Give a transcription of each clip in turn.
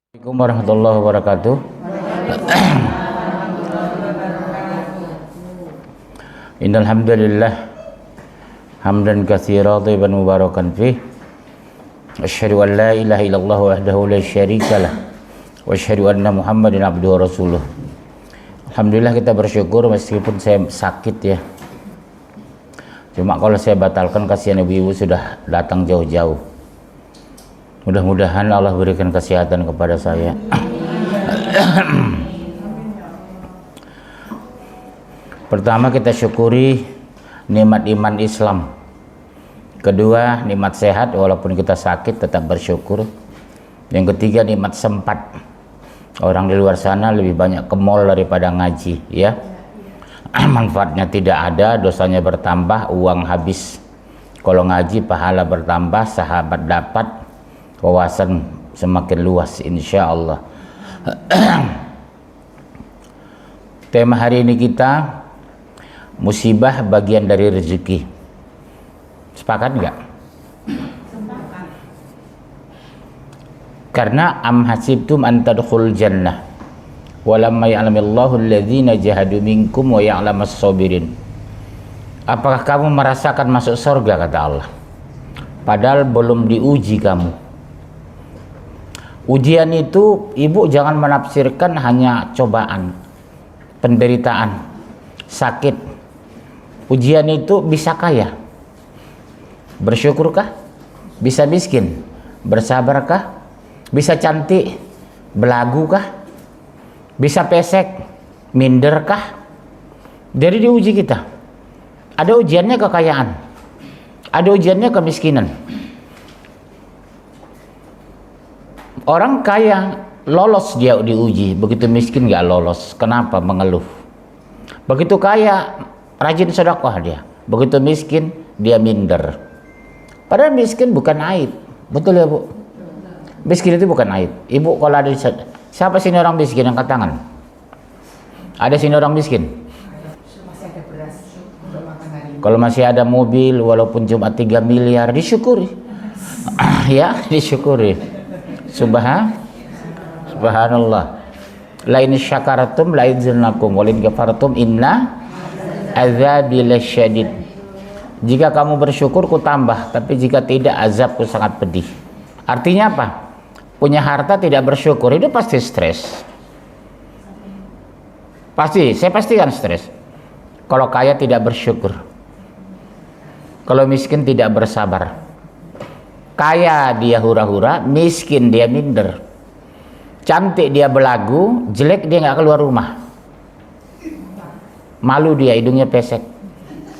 Assalamualaikum warahmatullahi wabarakatuh. Innal hamdalillah hamdan katsiran thayyiban mubarakan fih. Asyhadu an la ilaha illallah wahdahu la syarikalah wa asyhadu anna Muhammadan abduhu wa rasuluh. Alhamdulillah kita bersyukur meskipun saya sakit ya. Cuma kalau saya batalkan kasihan ibu-ibu sudah datang jauh-jauh. Mudah-mudahan Allah berikan kesehatan kepada saya. Pertama kita syukuri nikmat iman Islam. Kedua nikmat sehat walaupun kita sakit tetap bersyukur. Yang ketiga nikmat sempat. Orang di luar sana lebih banyak ke mall daripada ngaji ya. Manfaatnya tidak ada, dosanya bertambah, uang habis. Kalau ngaji pahala bertambah, sahabat dapat, wawasan semakin luas insya Allah. Tema hari ini kita musibah bagian dari rezeki. Sepakat enggak? Karena am hasibtum an tadkhul jannah walamma ya'lamillahu alladhina jahadu minkum wa ya'lamas sabirin. Apakah kamu merasakan masuk surga, kata Allah, padahal belum diuji kamu. Ujian itu ibu jangan menafsirkan hanya cobaan, penderitaan, sakit. Ujian itu bisa kaya, bersyukurkah? Bisa miskin, bersabarkah? Bisa cantik, belagukah? Bisa pesek, minderkah? Jadi diuji kita. Ada ujiannya kekayaan, ada ujiannya kemiskinan. Orang kaya lolos dia diuji, begitu miskin nggak lolos. Kenapa? Mengeluh. Begitu kaya rajin sedekah dia, begitu miskin dia minder. Padahal miskin bukan aib, betul ya Bu? Miskin itu bukan aib. Ibu kalau ada siapa sini orang miskin, angkat tangan. Ada sini orang miskin? Kalau masih ada mobil walaupun cuma 3 miliar disyukuri. Ya, disyukuri. Subhanallah. Lain syakaratum la idzinakum walin kafartum inna azabi lasyadid. Jika kamu bersyukur ku tambah, tapi jika tidak azabku sangat pedih. Artinya apa? Punya harta tidak bersyukur itu pasti stres. Pasti, saya pastikan stres. Kalau kaya tidak bersyukur. Kalau miskin tidak bersabar. Kaya dia hura-hura, miskin dia minder. Cantik dia belagu, jelek dia nggak keluar rumah. Malu dia, hidungnya pesek.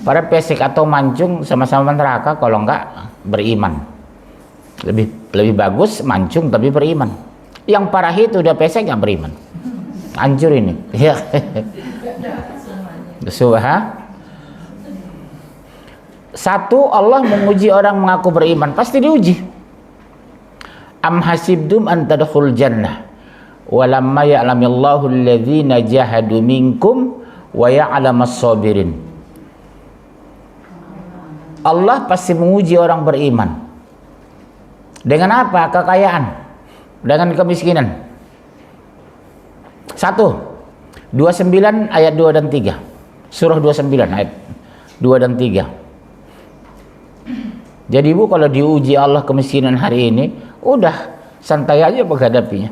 Padahal pesek atau mancung sama-sama neraka kalau nggak beriman. Lebih bagus mancung tapi beriman. Yang parah itu udah pesek nggak beriman. Hancur ini. Ya. Satu, Allah menguji orang mengaku beriman, pasti diuji. Am hasibtum an tadkhul jannah walamma ya'lamillahu alladhina jahadu minkum wa ya'lamas sabirin. Allah pasti menguji orang beriman. Dengan apa? Kekayaan, dengan kemiskinan. 29 ayat 2 dan 3. Surah 29 ayat 2 dan 3. Jadi ibu kalau diuji Allah kemiskinan hari ini, udah santai aja menghadapinya.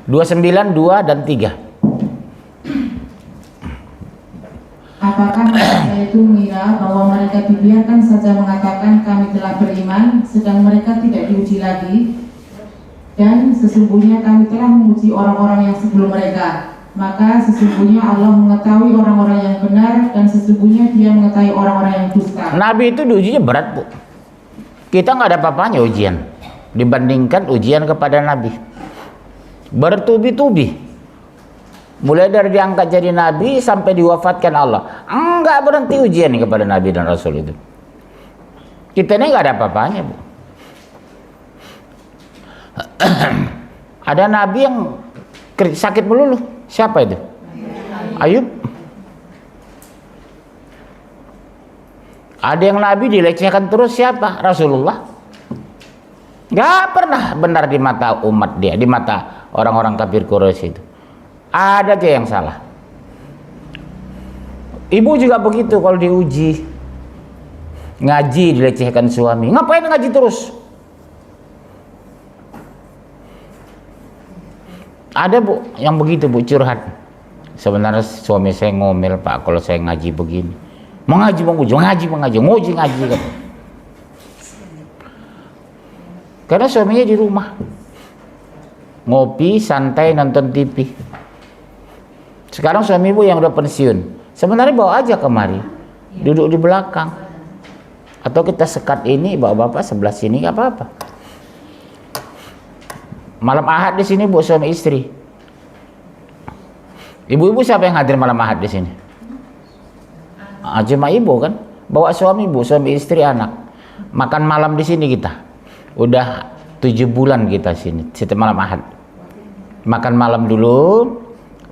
29, 2 dan 3. Apakah mereka itu mengira bahwa mereka dibiarkan saja mengatakan kami telah beriman, sedang mereka tidak diuji lagi? Dan sesungguhnya kami telah menguji orang-orang yang sebelum mereka. Maka sesungguhnya Allah mengetahui orang-orang yang benar, dan sesungguhnya Dia mengetahui orang-orang yang dusta. Nabi itu diujinya berat Bu. Kita nggak ada apa-apanya ujian dibandingkan ujian kepada Nabi. Bertubi-tubi. Mulai dari diangkat jadi Nabi sampai diwafatkan Allah, enggak berhenti ujian kepada Nabi dan Rasul itu. Kita ini nggak ada apa-apanya Bu. Ada Nabi yang sakit melulu. Siapa itu? Ayub. Ada yang Nabi dilecehkan terus, siapa? Rasulullah. Nggak pernah benar di mata umat dia, di mata orang-orang kafir Quraisy itu. Ada aja yang salah. Ibu juga begitu kalau diuji. Ngaji dilecehkan suami. Ngapain ngaji terus? Ada bu yang begitu bu, curhat. Sebenarnya suami saya ngomel pak kalau saya ngaji begini. Mengaji ngaji kan. Karena suaminya di rumah. Ngopi, santai, nonton TV. Sekarang suami ibu yang udah pensiun. Sebenarnya bawa aja kemari. Duduk di belakang. Atau kita sekat ini, bawa bapak sebelah sini, nggak apa-apa. Malam Ahad di sini bu, suami istri. Ibu-ibu siapa yang hadir malam Ahad di sini? Cuma ibu kan, bawa suami ibu, suami istri, anak. Makan malam di sini kita. Udah 7 bulan kita sini, setiap malam Ahad. Makan malam dulu,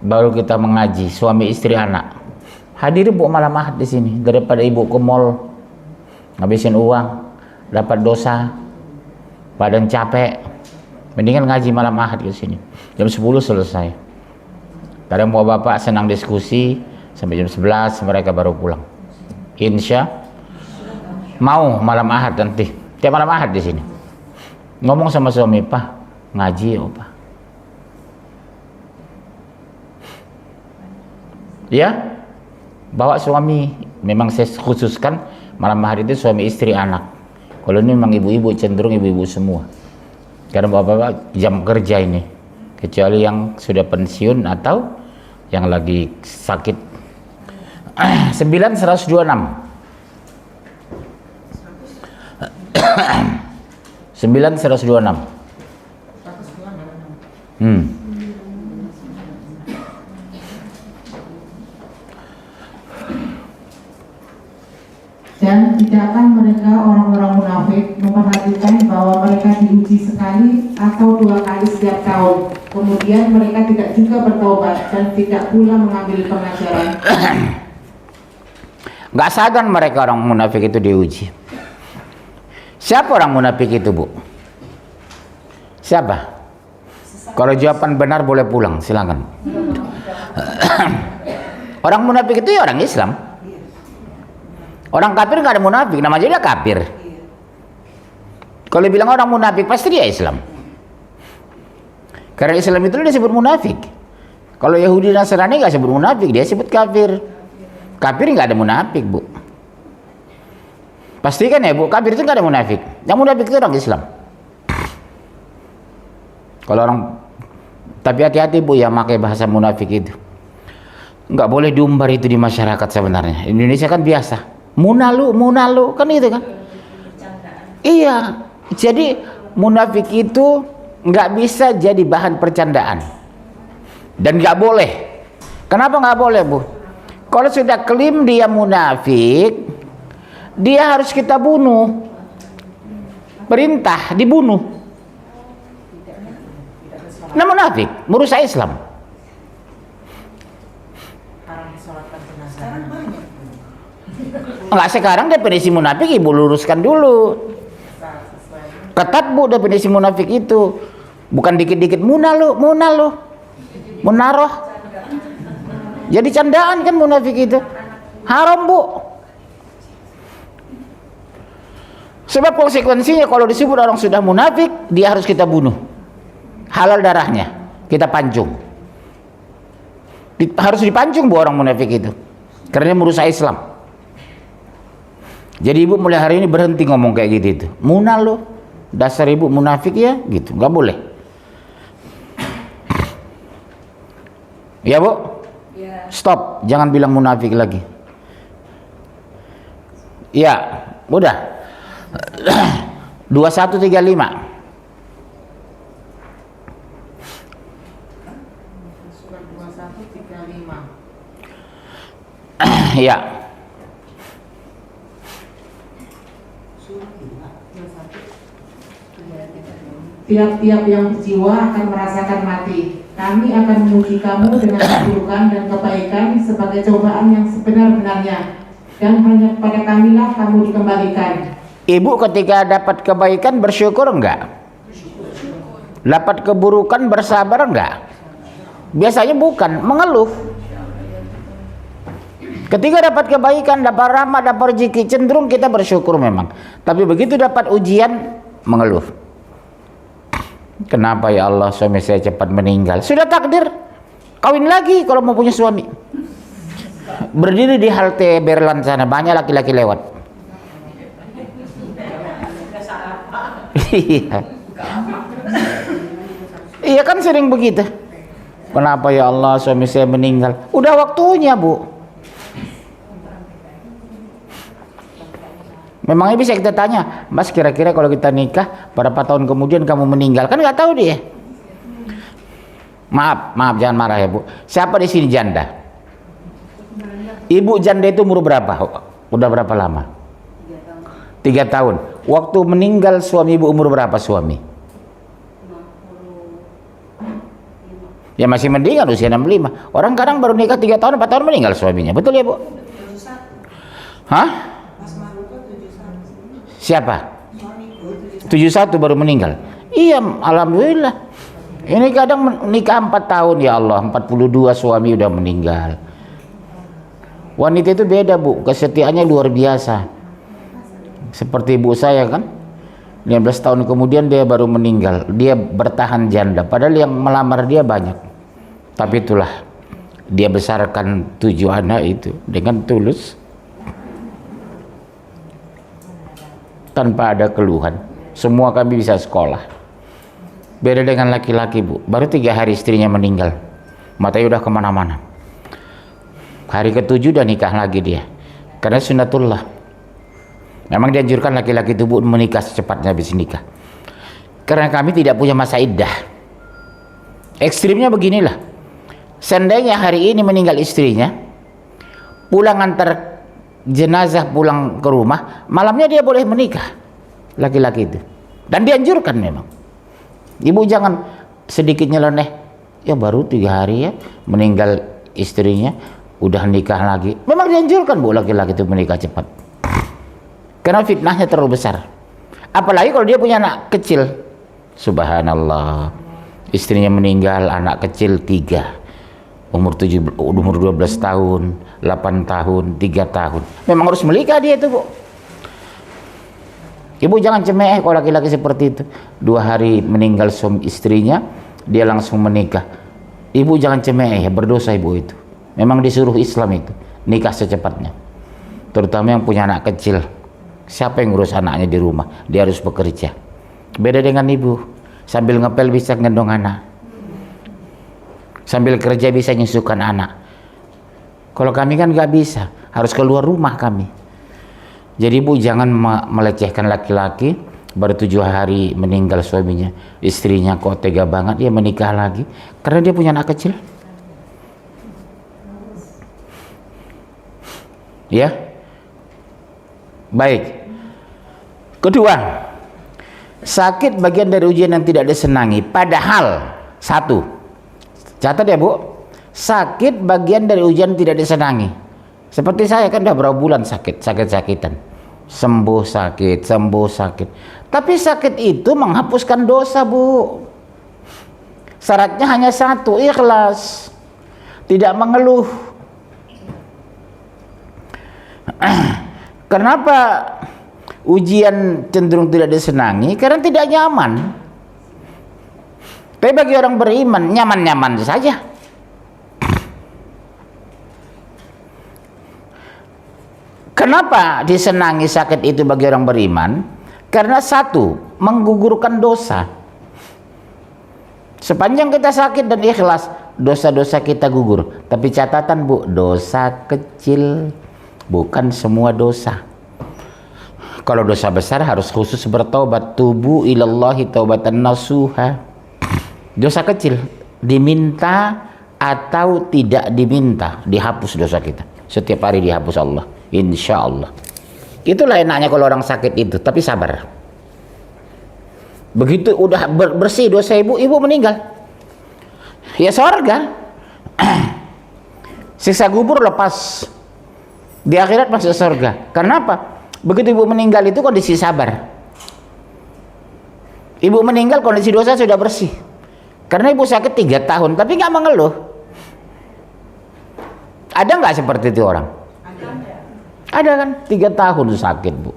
baru kita mengaji, suami istri, anak. Hadir bu malam Ahad di sini, daripada ibu ke mall, ngabisin uang, dapat dosa, badan capek. Mendingan ngaji malam Ahad di sini. Jam 10 selesai. Kadang mau bapak senang diskusi sampai jam 11 mereka baru pulang. Insya mau malam Ahad nanti. Tiap malam Ahad di sini. Ngomong sama suami, Pak, ngaji ya, Pak. Ya, bawa suami. Memang saya khususkan malam Ahad itu suami istri anak. Kalau ini memang ibu-ibu, cenderung ibu-ibu semua. Karena bapak-bapak jam kerja ini, kecuali yang sudah pensiun atau yang lagi sakit. 9126. 9126. Dan tidakkah mereka orang-orang munafik memperhatikan bahwa mereka diuji sekali atau 2 kali setiap tahun, kemudian mereka tidak juga bertobat dan tidak pula mengambil pengajaran. Nggak sadar mereka orang munafik itu diuji. Siapa orang munafik itu bu? Siapa? Kalau jawaban benar boleh pulang, silakan. Orang munafik itu ya orang Islam. Orang kafir nggak ada munafik, namanya dia kafir. Kalau bilang orang munafik pasti dia Islam. Karena Islam itu disebut munafik. Kalau Yahudi Nasrani nggak sebut munafik, dia sebut kafir. Kafir nggak ada munafik bu. Pastikan ya bu, kafir itu nggak ada munafik. Yang munafik itu orang Islam. Kalau orang, tapi hati-hati bu ya pakai bahasa munafik itu. Nggak boleh diumbar itu di masyarakat sebenarnya. Indonesia kan biasa. Munalu kan itu kan. Iya. Jadi munafik itu nggak bisa jadi bahan percandaan. Dan nggak boleh. Kenapa nggak boleh bu? Kalau sudah klaim dia munafik, dia harus kita bunuh. Perintah dibunuh. Nah munafik, merusak Islam. Enggak, sekarang definisi munafik ibu luruskan dulu. Ketat bu definisi munafik itu. Bukan dikit-dikit munalu. Munaroh. Jadi candaan kan munafik itu. Haram bu. Sebab konsekuensinya kalau disebut orang sudah munafik, dia harus kita bunuh. Halal darahnya, kita pancung. Harus dipancung bu orang munafik itu. Karena dia merusak Islam. Jadi ibu mulai hari ini berhenti ngomong kayak gitu itu. Munalu, dasar ibu munafik ya, gitu. Nggak boleh. Ya bu? Stop, jangan bilang munafik lagi. Ya, udah. 2135. Surat 2135. Ya. Tiap-tiap yang berjiwa akan merasakan mati. Kami akan menguji kamu dengan keburukan dan kebaikan sebagai cobaan yang sebenar-benarnya. Dan hanya kepada kamilah kamu dikembalikan. Ibu ketika dapat kebaikan bersyukur enggak? Dapat keburukan bersabar enggak? Biasanya bukan, mengeluh. Ketika dapat kebaikan, dapat rahmat, dapat rezeki, cenderung kita bersyukur memang. Tapi begitu dapat ujian, mengeluh. Kenapa ya Allah suami saya cepat meninggal? Sudah takdir, kawin lagi kalau mau punya suami. Berdiri di halte Berlan sana, banyak laki-laki lewat. Iya. Iya kan sering begitu. Kenapa ya Allah suami saya meninggal? Udah waktunya, Bu. Memangnya bisa kita tanya, Mas, kira-kira kalau kita nikah berapa tahun kemudian kamu meninggal? Kan nggak tahu dia. Maaf jangan marah ya, Bu. Siapa di sini janda? Ibu janda itu umur berapa? Udah berapa lama? 3 tahun. Waktu meninggal suami ibu umur berapa suami? Ya masih mendingan usia 65. Orang kadang baru nikah 3 tahun 4 tahun meninggal suaminya. Betul ya, Bu? Hah? Siapa? 71 baru meninggal. Iya, alhamdulillah. Ini kadang nikah 4 tahun ya Allah, 42 suami udah meninggal. Wanita itu beda, Bu, kesetiaannya luar biasa. Seperti ibu saya kan, 15 tahun kemudian dia baru meninggal. Dia bertahan janda, padahal yang melamar dia banyak. Tapi itulah, dia besarkan 7 anak itu dengan tulus, tanpa ada keluhan. Semua kami bisa sekolah. Beda dengan laki-laki, Bu, baru 3 hari istrinya meninggal, matanya udah kemana-mana. Hari ke-7 udah nikah lagi dia, karena sunnatullah. Memang dianjurkan laki-laki itu, Bu, menikah secepatnya habis nikah. Karena kami tidak punya masa iddah. Ekstrimnya beginilah, seandainya hari ini meninggal istrinya, pulang antar jenazah pulang ke rumah, malamnya dia boleh menikah, laki-laki itu. Dan dianjurkan memang. Ibu jangan sedikit nyeleneh, ya baru 3 hari ya meninggal istrinya, udah nikah lagi. Memang dianjurkan, Bu, laki-laki itu menikah cepat, karena fitnahnya terlalu besar. Apalagi kalau dia punya anak kecil. Subhanallah, istrinya meninggal, anak kecil 3, umur 12 tahun, 8 tahun, 3 tahun. Memang harus menikah dia itu, Bu. Ibu jangan cemeh kalau laki-laki seperti itu. 2 hari meninggal suami istrinya, dia langsung menikah. Ibu jangan cemeh, berdosa ibu itu. Memang disuruh Islam itu nikah secepatnya, terutama yang punya anak kecil. Siapa yang ngurus anaknya di rumah? Dia harus bekerja. Beda dengan ibu, sambil ngepel bisa ngendong anak, sambil kerja bisa nyusukan anak. Kalau kami kan nggak bisa, harus keluar rumah kami. Jadi ibu jangan melecehkan laki-laki, baru 7 hari meninggal suaminya, istrinya kok tega banget dia menikah lagi karena dia punya anak kecil. Ya, baik. Kedua, sakit bagian dari ujian yang tidak disenangi. Padahal, satu, catat ya, Bu, sakit bagian dari ujian tidak disenangi. Seperti saya kan udah berapa bulan sakit-sakitan, sembuh sakit. Tapi sakit itu menghapuskan dosa, Bu. Syaratnya hanya satu, ikhlas, tidak mengeluh. Kenapa ujian cenderung tidak disenangi? Karena tidak nyaman. Tapi bagi orang beriman, nyaman-nyaman saja. Kenapa disenangi sakit itu bagi orang beriman? Karena satu, menggugurkan dosa. Sepanjang kita sakit dan ikhlas, dosa-dosa kita gugur. Tapi catatan, Bu, dosa kecil, bukan semua dosa. Kalau dosa besar harus khusus bertobat. Tubu ilallahi taubatan nasuha. Dosa kecil diminta atau tidak diminta, dihapus dosa kita. Setiap hari dihapus Allah, insya Allah. Itulah enaknya kalau orang sakit itu. Tapi sabar. Begitu udah bersih dosa ibu meninggal, ya sorga. Siksa kubur lepas, di akhirat masuk surga. Karena apa? Begitu ibu meninggal itu kondisi sabar. Ibu meninggal kondisi dosa sudah bersih. Karena ibu sakit 3 tahun, tapi nggak mengeluh. Ada nggak seperti itu orang? Ada kan? 3 tahun sakit bu,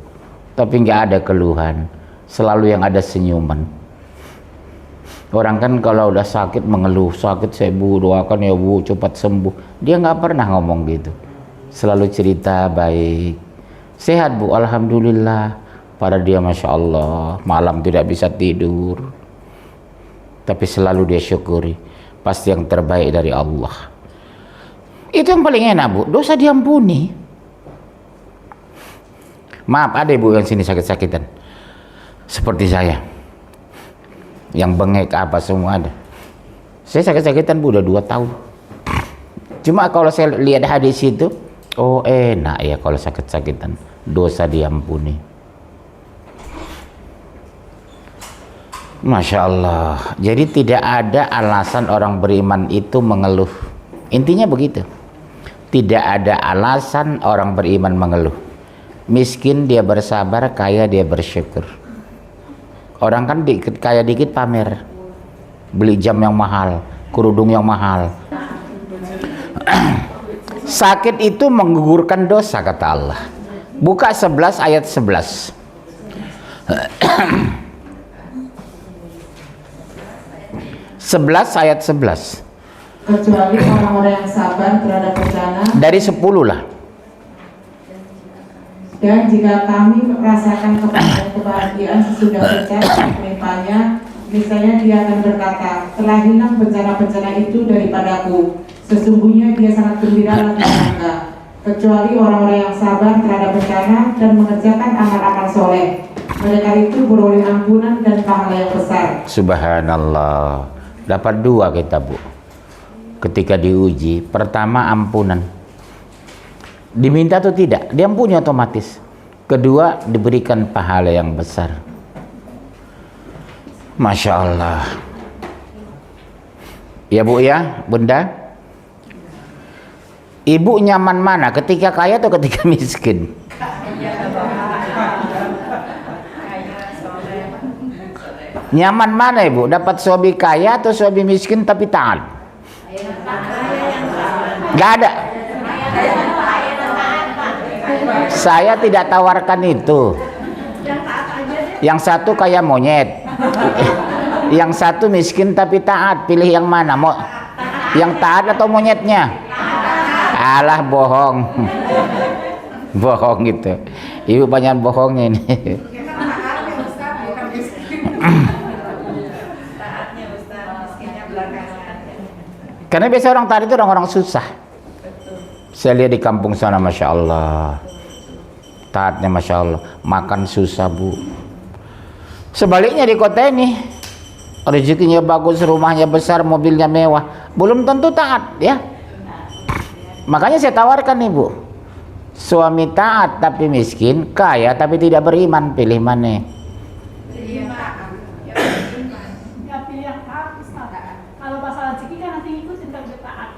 tapi nggak ada keluhan. Selalu yang ada senyuman. Orang kan kalau udah sakit mengeluh, sakit saya bu, doakan ya bu cepat sembuh. Dia nggak pernah ngomong gitu. Selalu cerita baik. Sehat bu, alhamdulillah. Pada dia masya Allah, malam tidak bisa tidur. Tapi selalu dia syukuri. Pasti yang terbaik dari Allah. Itu yang paling enak bu, dosa diampuni. Maaf ada ibu yang sini sakit-sakitan seperti saya, yang bengek apa semua ada. Saya sakit-sakitan bu udah 2 tahun. Cuma kalau saya lihat hadis itu, oh enak ya kalau sakit-sakitan, dosa diampuni. Masya Allah. Jadi tidak ada alasan orang beriman itu mengeluh. Intinya begitu. Tidak ada alasan orang beriman mengeluh. Miskin dia bersabar, kaya dia bersyukur. Orang kan kaya dikit pamer, beli jam yang mahal, kerudung yang mahal. Sakit itu menggugurkan dosa kata Allah. Buka 11 ayat 11. Ayat 11. Kecuali orang-orang yang sabar terhadap bencana. Dari 10 lah. Dan jika kami merasakan kebahagiaan sesudah bencana menimpanya, misalnya dia akan berkata, telah hilang bencana-bencana itu daripadaku. Sesungguhnya dia sangat gembira lagi bangga. Kecuali orang-orang yang sabar terhadap bencana dan mengerjakan amal-amal soleh. Mereka itu beroleh ampunan dan pahala yang besar. Subhanallah. Dapat 2 kita bu. Ketika diuji, pertama ampunan. Diminta atau tidak, diampuni otomatis. Kedua, diberikan pahala yang besar. Masya Allah. Ya bu ya, bunda. Ibu nyaman mana, ketika kaya atau ketika miskin? Nyaman mana ibu, dapat suami kaya atau suami miskin tapi taat? Gak ada. Saya tidak tawarkan itu. Yang satu kayak monyet, yang satu miskin tapi taat. Pilih yang mana? Mau yang taat atau monyetnya? Alah bohong. Bohong gitu. Ibu banyak bohongnya ini. Karena biasa orang taat itu orang-orang susah. Saya lihat di kampung sana, masya Allah, taatnya masya Allah, makan susah bu. Sebaliknya di kota ini, rezekinya bagus, rumahnya besar, mobilnya mewah, belum tentu taat ya. Makanya saya tawarkan nih bu, suami taat tapi miskin, kaya tapi tidak beriman, pilih mana? Kalau masalah rezeki kan nanti ngikutin kalau dia taat.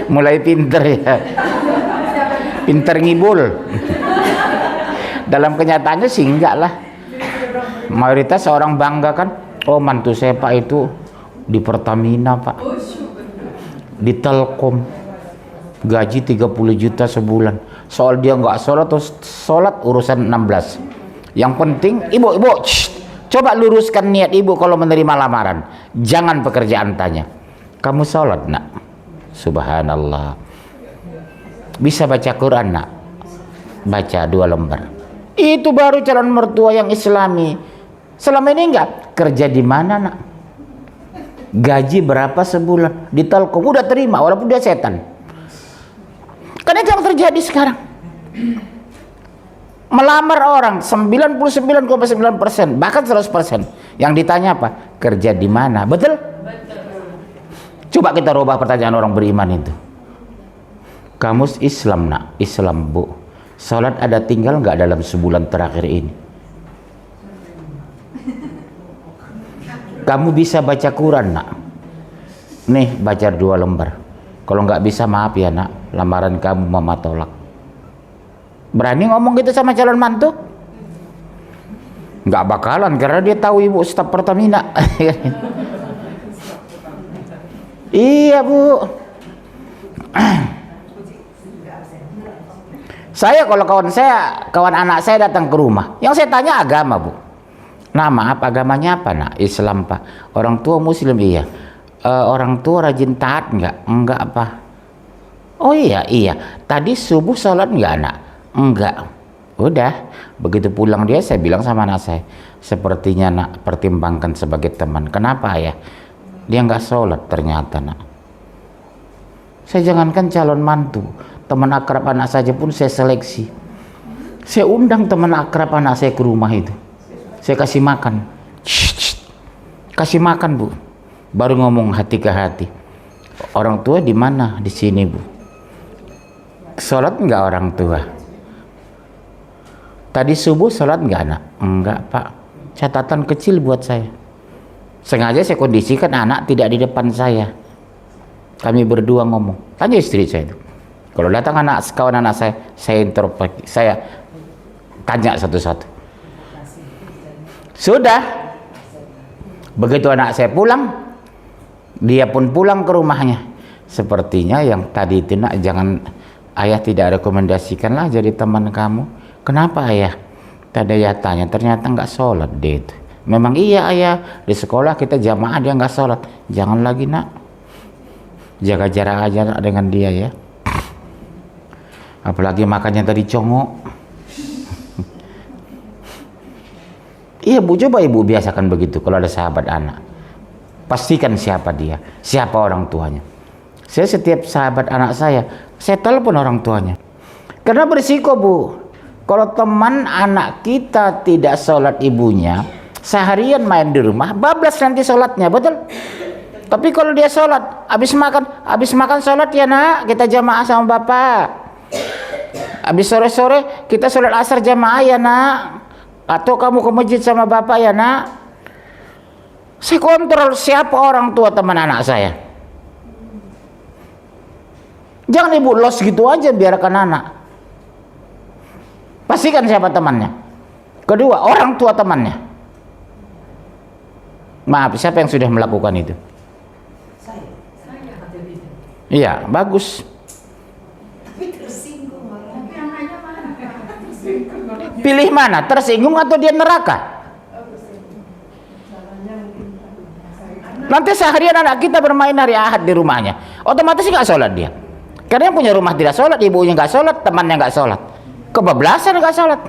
Mulai pinter ya, pinter ngibul. Dalam kenyataannya sih enggak lah. Mayoritas orang bangga kan, oh mantu saya pak itu di Pertamina pak, di Telkom, gaji 30 juta sebulan. Soal dia nggak sholat atau sholat urusan 16. Yang penting ibu coba luruskan niat ibu kalau menerima lamaran. Jangan pekerjaan tanya, kamu sholat nak? Subhanallah. Bisa baca Quran nak? Baca 2 lembar. Itu baru calon mertua yang islami. Selama ini enggak. Kerja di mana nak? Gaji berapa sebulan? Di Telkom udah terima walaupun dia setan. Karena itu yang terjadi sekarang. Melamar orang 99,9%, bahkan 100%. Yang ditanya apa? Kerja di mana? Betul? Coba kita rubah pertanyaan orang beriman itu. Kamu Islam nak? Islam bu. Salat ada tinggal nggak dalam sebulan terakhir ini? Kamu bisa baca Quran nak? Nih baca 2 lembar. Kalau nggak bisa maaf ya nak, lamaran kamu mama tolak. Berani ngomong gitu sama calon mantu? Nggak bakalan, karena dia tahu ibu staf Pertamina. Iya bu. Saya kalau kawan anak saya datang ke rumah, yang saya tanya agama bu. Nah maaf, agamanya apa nak? Islam pak. Orang tua Muslim iya. Orang tua rajin taat nggak? Enggak apa? Oh iya. Tadi subuh sholat nggak anak? Enggak. Udah. Begitu pulang dia, saya bilang sama anak saya, sepertinya nak pertimbangkan sebagai teman. Kenapa ya? Dia nggak sholat ternyata nak. Saya jangankan calon mantu, teman akrab anak saja pun saya seleksi. Saya undang teman akrab anak saya ke rumah itu. Saya kasih makan. Kasih makan bu. Baru ngomong hati ke hati. Orang tua di mana? Di sini bu. Sholat nggak orang tua? Tadi subuh sholat nggak anak? Enggak pak. Catatan kecil buat saya. Sengaja saya kondisikan anak tidak di depan saya. Kami berdua ngomong. Tanya istri saya itu. Kalau datang kawan anak saya introspeksi. Saya tanya satu-satu. Sudah. Begitu anak saya pulang, dia pun pulang ke rumahnya. Sepertinya yang tadi itu nak, jangan, ayah tidak rekomendasikanlah jadi teman kamu. Kenapa ayah? Tadi ayah tanya, ternyata nggak sholat dia itu. Memang iya ayah, di sekolah kita jamaah dia nggak sholat. Jangan lagi nak, jaga jarak aja nak dengan dia ya. Apalagi makannya tadi congok. Iya bu, coba ibu biasakan begitu kalau ada sahabat anak. Pastikan siapa dia, siapa orang tuanya. Saya setiap sahabat anak saya telepon orang tuanya. Karena berisiko bu. Kalau teman anak kita tidak sholat ibunya, seharian main di rumah, bablas nanti sholatnya, betul? Tapi kalau dia sholat, habis makan sholat ya nak, kita jamaah sama bapak. Habis sore-sore kita sholat asar jamaah ya nak, atau kamu ke masjid sama bapak ya nak. Saya kontrol siapa orang tua teman anak saya. Jangan ibu los gitu aja biarkan anak. Pastikan siapa temannya. Kedua, orang tua temannya. Maaf, siapa yang sudah melakukan itu? Saya. Iya, bagus. Tapi tersinggung. Pilih mana? Tersinggung atau dia neraka? Nanti seharian anak kita bermain hari Ahad di rumahnya, otomatis nggak sholat dia. Karena yang punya rumah tidak sholat, ibunya nggak sholat, temannya nggak sholat. Kebablasan nggak sholat.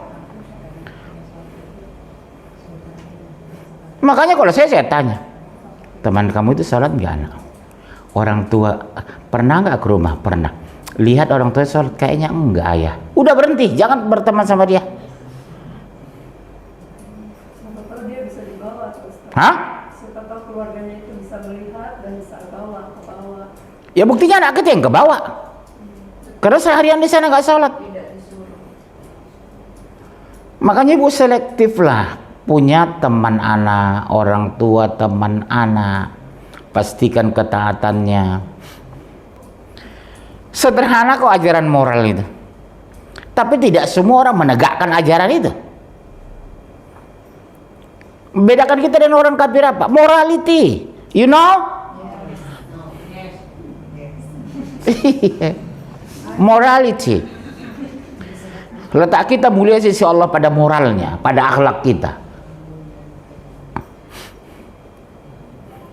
Makanya kalau saya tanya, teman kamu itu sholat nggak anak? Orang tua pernah nggak ke rumah? Pernah. Lihat orang tua sholat, kayaknya enggak ayah. Udah berhenti, jangan berteman sama dia. Siapa dia bisa dibawa terus. Hah? Siapa tahu keluarganya itu bisa melihat dan bisa ke bawah. Ya buktinya anak kita yang ke bawah. Karena seharian di sana nggak sholat. Makanya ibu selektif lah, punya teman anak, orang tua teman anak, pastikan ketaatannya. Sederhana kok ajaran moral itu, tapi tidak semua orang menegakkan ajaran itu. Bedakan kita dengan orang kafir apa? Morality, you know? Morality. Letak kita mulia sisi Allah pada moralnya, pada akhlak kita.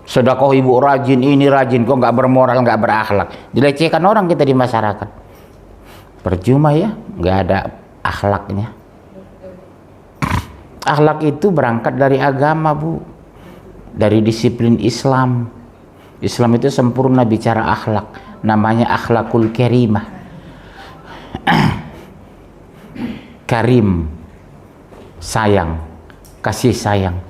Sedekah ibu rajin, ini rajin, kok nggak bermoral, nggak berakhlak. Dilecehkan orang kita di masyarakat. Percuma ya, nggak ada akhlaknya. Akhlak itu berangkat dari agama bu, dari disiplin Islam. Islam itu sempurna bicara akhlak, namanya akhlakul karimah. Karim, sayang, kasih sayang.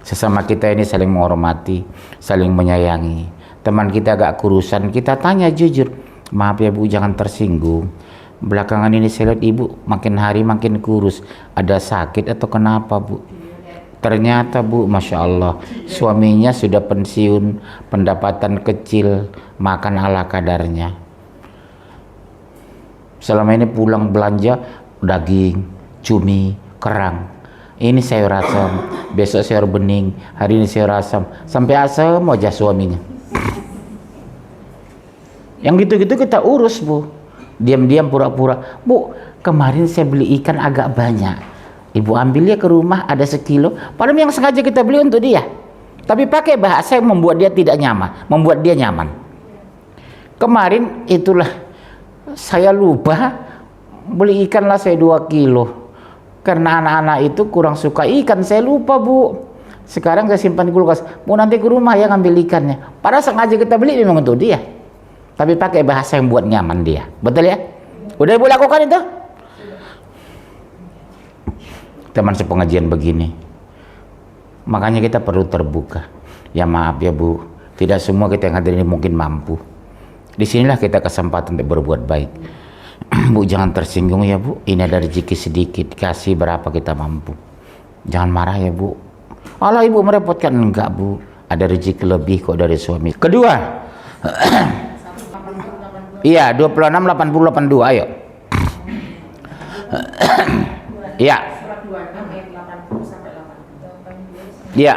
Sesama kita ini saling menghormati, saling menyayangi. Teman kita agak kurusan, kita tanya jujur, maaf ya bu, jangan tersinggung. Belakangan ini saya lihat ibu makin hari makin kurus. Ada sakit atau kenapa bu? Ternyata bu, masya Allah, suaminya sudah pensiun, pendapatan kecil, makan ala kadarnya. Selama ini pulang belanja daging, cumi, kerang. Ini sayur asam, besok sayur bening, hari ini sayur asam, sampai asam wajah suaminya. Yang gitu-gitu kita urus, Bu. Diam-diam pura-pura, Bu, kemarin saya beli ikan agak banyak. Ibu ambil ya ke rumah, ada sekilo. Padahal yang sengaja kita beli untuk dia. Tapi pakai bahasa yang membuat dia tidak nyaman, membuat dia nyaman. Kemarin itulah saya lupa beli ikan lah saya 2 kilo. Karena anak-anak itu kurang suka ikan, saya lupa, Bu. Sekarang saya simpan di kulkas. Bu, nanti ke rumah ya ngambil ikannya. Padahal sengaja kita beli memang untuk dia. Tapi pakai bahasa yang buat nyaman dia. Betul ya? Udah Ibu lakukan itu? Teman sepengajian begini. Makanya kita perlu terbuka. Ya maaf ya Bu, tidak semua kita yang hadir ini mungkin mampu. Disinilah kita kesempatan untuk berbuat baik. Bu, jangan tersinggung ya Bu, ini ada rezeki sedikit, kasih berapa kita mampu. Jangan marah ya Bu. Alah Ibu merepotkan, enggak Bu, ada rezeki lebih kok dari suami. Kedua, iya 26, 80, 82, ayo. Iya. Iya.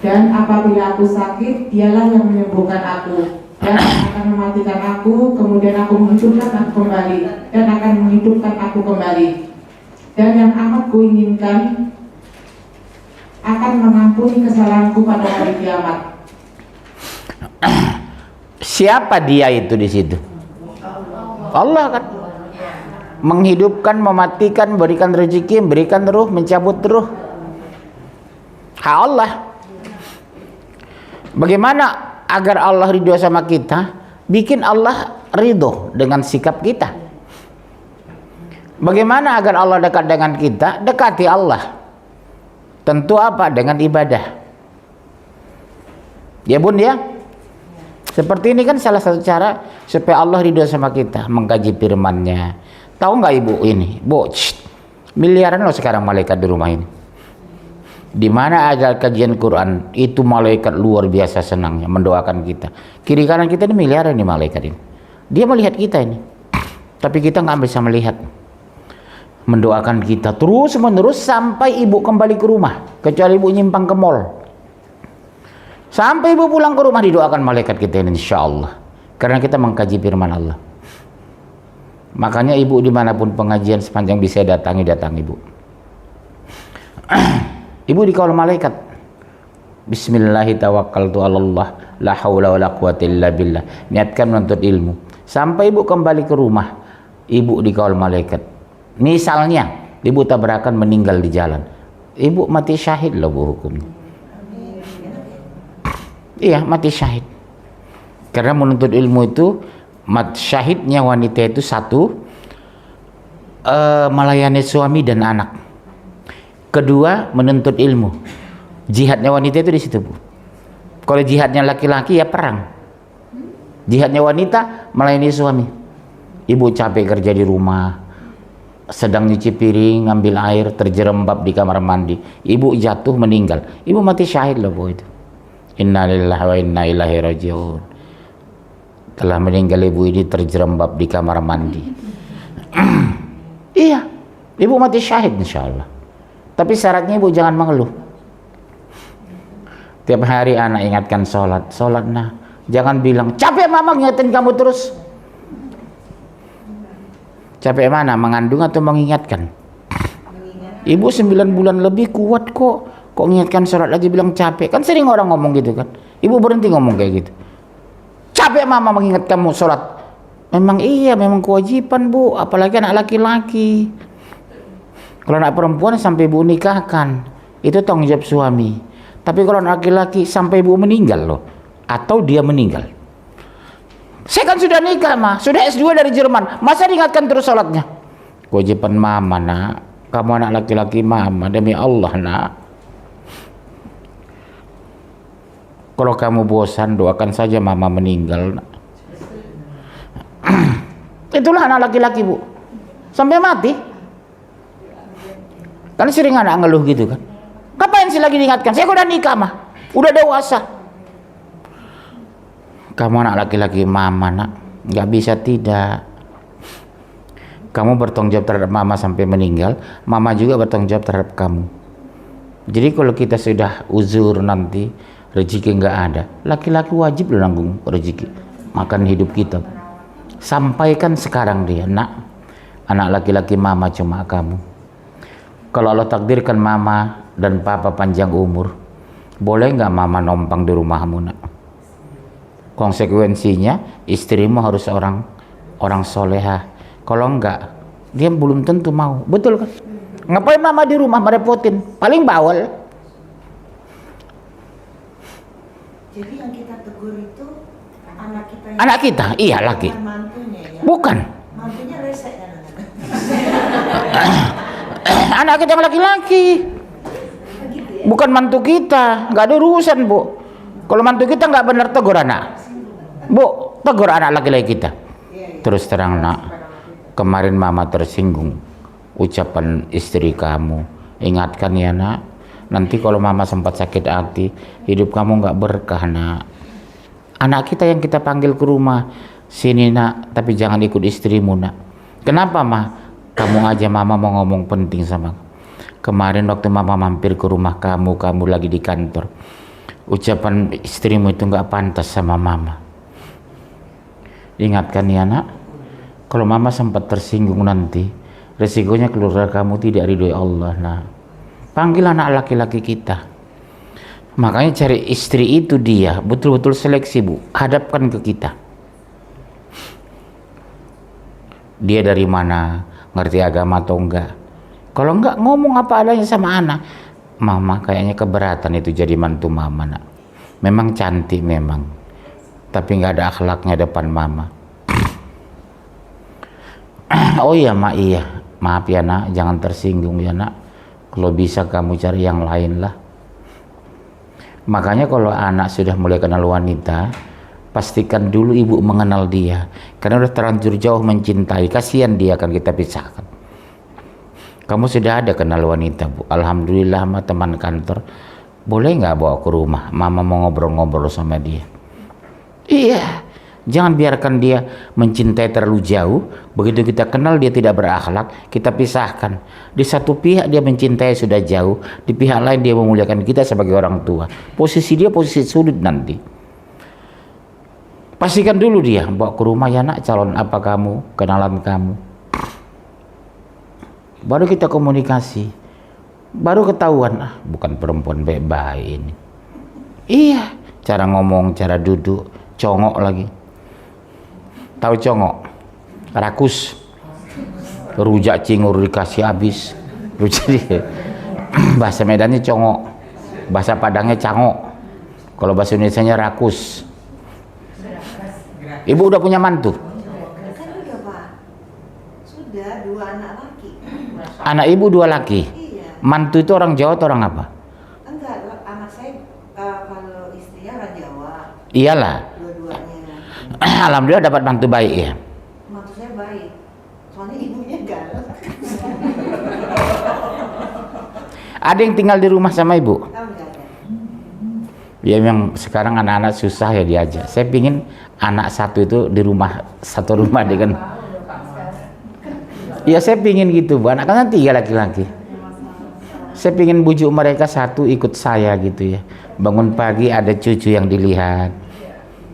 Dan apabila aku sakit, dialah yang menyembuhkan aku, dan akan mematikan aku, kemudian aku menghidupkan aku kembali, dan akan menghidupkan aku kembali. Dan yang amat kuinginkan akan mengampuni kesalahanku pada hari kiamat. Siapa dia itu di situ? Allah kan. Menghidupkan, mematikan, berikan rezeki, berikan ruh, mencabut ruh. Hak Allah. Bagaimana agar Allah ridho sama kita? Bikin Allah ridho dengan sikap kita. Bagaimana agar Allah dekat dengan kita? Dekati Allah. Tentu apa? Dengan ibadah. Ya Bun ya? Seperti ini kan salah satu cara supaya Allah ridho sama kita. Mengkaji firman-Nya. Tahu nggak Ibu ini? Bu, miliaran loh sekarang malaikat di rumah ini. Di mana ada kajian Quran, itu malaikat luar biasa senangnya mendoakan kita. Kiri kanan kita ini miliaran nih malaikat ini. Dia melihat kita ini. Tapi kita nggak bisa melihat. Mendoakan kita terus menerus sampai Ibu kembali ke rumah. Kecuali Ibu nyimpang ke mall. Sampai Ibu pulang ke rumah didoakan malaikat kita ini, insya Allah. Karena kita mengkaji firman Allah. Makanya Ibu dimanapun pengajian sepanjang bisa datang Ibu. Ibu dikawal malaikat. Bismillahirrahmanirrahim. La haula wala quwata illa billah. Niatkan menuntut ilmu. Sampai Ibu kembali ke rumah, Ibu dikawal malaikat. Misalnya Ibu tabrakan meninggal di jalan, Ibu mati syahid loh Bu hukumnya. Iya, mati syahid. Karena menuntut ilmu itu syahidnya wanita itu satu, melayani suami dan anak. Kedua, menuntut ilmu. Jihadnya wanita itu di situ, Bu. Kalau jihadnya laki-laki ya perang. Jihadnya wanita melayani suami. Ibu capek kerja di rumah, sedang nyuci piring, ngambil air, terjerembab di kamar mandi. Ibu jatuh meninggal. Ibu mati syahid loh Bu itu. Innalillahi wa inna ilaihi raji'un. Telah meninggal Ibu ini terjerembab di kamar mandi. Iya, Ibu mati syahid insyaallah. Tapi syaratnya Ibu jangan mengeluh. Tiap hari anak ingatkan sholat nah. Jangan bilang, capek mama ngingetin kamu terus. Capek mana? Mengandung atau mengingatkan? Ibu 9 bulan lebih kuat kok. Kok ngingatkan sholat lagi bilang capek? Kan sering orang ngomong gitu kan. Ibu berhenti ngomong kayak gitu. Capek mama mengingat kamu sholat. Memang iya, memang kewajiban Bu. Apalagi anak laki-laki. Kalau anak perempuan sampai Ibu nikahkan, itu tanggung jawab suami. Tapi kalau anak laki-laki sampai Ibu meninggal loh, atau dia meninggal. Saya kan sudah nikah mah, sudah S2 dari Jerman, masa diingatkan terus sholatnya? Kewajiban mama nak, kamu anak laki-laki mama, demi Allah nak. Kalau kamu bosan, doakan saja mama meninggal nak. Itulah anak laki-laki Bu, sampai mati. Kan sering anak ngeluh gitu kan. Kapan sih lagi diingatkan? Saya udah nikah mah, udah dewasa. Kamu anak laki-laki mama nak, nggak bisa tidak. Kamu bertanggung jawab terhadap mama sampai meninggal, mama juga bertanggung jawab terhadap kamu. Jadi kalau kita sudah uzur nanti, rezeki nggak ada, laki-laki wajib loh nanggung rezeki, makan hidup kita. Sampaikan sekarang dia, nak, anak laki-laki mama cuma kamu. Kalau Allah takdirkan mama dan papa panjang umur, boleh nggak mama numpang di rumahmu, nak? Konsekuensinya istrimu harus orang solehah. Kalau enggak, dia belum tentu mau. Betul kan? Ngapain mama di rumah merepotin? Paling bawel. Jadi yang kita tegur itu anak kita yang Anak kita, iya laki. bukan mantunya ya. Bukan. Mantunya resek kan. Anak kita yang laki-laki. Bukan mantu kita. Nggak ada urusan, Bu. Kalau mantu kita nggak benar, tegur anak. Bu, tegur anak laki-laki kita. Terus terang, nak, kemarin mama tersinggung ucapan istri kamu. Ingatkan ya, nak, nanti kalau mama sempat sakit hati, hidup kamu nggak berkah, nak. Anak kita yang kita panggil ke rumah, sini nak, tapi jangan ikut istrimu, nak. Kenapa, mah? Kamu aja, mama mau ngomong penting sama kamu. Kemarin waktu mama mampir ke rumah kamu lagi di kantor, ucapan istrimu itu nggak pantas sama mama. Ingatkan ya, nak, kalau mama sempat tersinggung nanti, resikonya keluarga kamu tidak ridhoi Allah. Nah, panggil anak laki-laki kita. Makanya cari istri itu dia betul-betul seleksi, Bu. Hadapkan ke kita. Dia dari mana, ngerti agama atau enggak. Kalau enggak, ngomong apa adanya sama anak. Mama kayaknya keberatan itu jadi mantu mama, nak. Memang cantik memang, tapi nggak ada akhlaknya depan mama. Oh iya, mak, iya, maaf ya, nak, jangan tersinggung ya, nak. Kalau bisa kamu cari yang lain lah. Makanya kalau anak sudah mulai kenal wanita, pastikan dulu ibu mengenal dia, karena udah terlanjur jauh mencintai. Kasihan dia akan kita pisahkan. Kamu sudah ada kenal wanita, Bu, alhamdulillah, sama teman kantor, boleh nggak bawa ke rumah, mama mau ngobrol-ngobrol sama dia. Iya, jangan biarkan dia mencintai terlalu jauh. Begitu kita kenal dia tidak berakhlak, kita pisahkan. Di satu pihak dia mencintai sudah jauh, di pihak lain dia memuliakan kita sebagai orang tua. Posisi dia posisi sulit nanti. Pastikan dulu dia, bawa ke rumah ya, nak, calon apa kamu, kenalan kamu. Baru kita komunikasi, baru ketahuan, bukan perempuan baik-baik ini. Iya, cara ngomong, cara duduk, congok lagi. Tahu congok? Rakus. Rujak cingur dikasih habis. Rujak bahasa Medannya congok, bahasa Padangnya cangok. Kalau bahasa Indonesianya rakus. Ibu udah punya mantu? Kan udah, Pak. Sudah 2 anak laki. Anak ibu 2 laki. Iya. Mantu itu orang Jawa atau orang apa? Enggak, anak saya kalau istrinya orang Jawa, Iyalah. dua-duanya. Alhamdulillah dapat mantu baik ya. Mantu saya baik. Soalnya ibunya galak. Ada yang tinggal di rumah sama ibu? Tahu enggak ada? Ya memang sekarang anak-anak susah ya diajak. Saya pingin anak satu itu di rumah, satu rumah dengan. Ya saya pingin gitu, Bu. Anak kan 3 laki-laki. Saya pingin bujuk mereka satu ikut saya gitu ya. Bangun pagi ada cucu yang dilihat.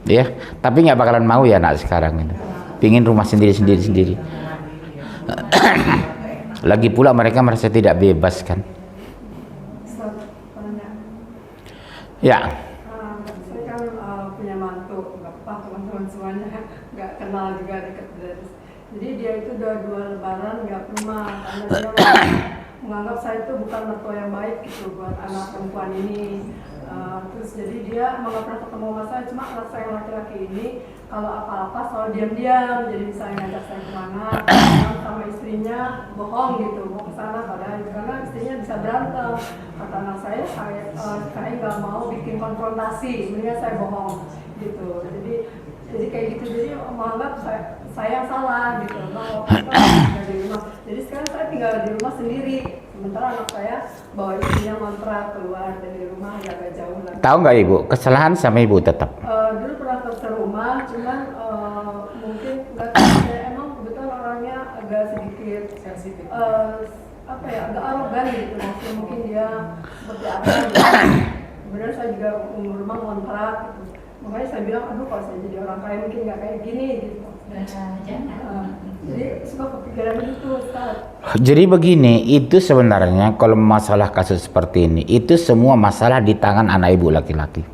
Ya, tapi nggak bakalan mau ya anak sekarang ini. Pingin rumah sendiri. Lagi pula mereka merasa tidak bebas kan. Ya. Saya kan punya mantu, nggak apa teman-teman semuanya nggak kenal juga dekat dari. Jadi dia itu udah 2 lebaran nggak ke rumah karena dia menganggap saya itu bukan mertua yang baik gitu buat anak perempuan ini. Terus jadi dia nggak pernah ketemu sama saya, cuma anak saya yang laki-laki ini kalau apa-apa selalu diam-diam. Jadi misalnya ngajak saya kemana, sama istrinya bohong gitu, mau ke sana padahal karena istrinya bisa berantem. Kata anak saya nggak mau bikin konfrontasi, mendingan saya bohong gitu. Jadi kayak gitu, jadi menganggap saya salah gitu. Tinggal di rumah. Jadi sekarang saya tinggal di rumah sendiri. Sementara anak saya bawa istrinya ngontrak keluar dari rumah agak jauh lah. Tahu nggak ibu kesalahan sama ibu tetap? Dulu pernah ke rumah, cuman mungkin nggak tahu, saya emang kebetulan orangnya agak sedikit apa ya, agak arogan gitu, maksudnya mungkin dia seperti apa gitu. Kemudian saya juga memang ngontrak gitu, makanya saya bilang aduh kalau saya jadi orang kaya mungkin nggak kayak gini gitu. Jadi suka kepikiran itu Ustaz. Jadi begini, itu sebenarnya kalau masalah kasus seperti ini, itu semua masalah di tangan anak ibu laki-laki.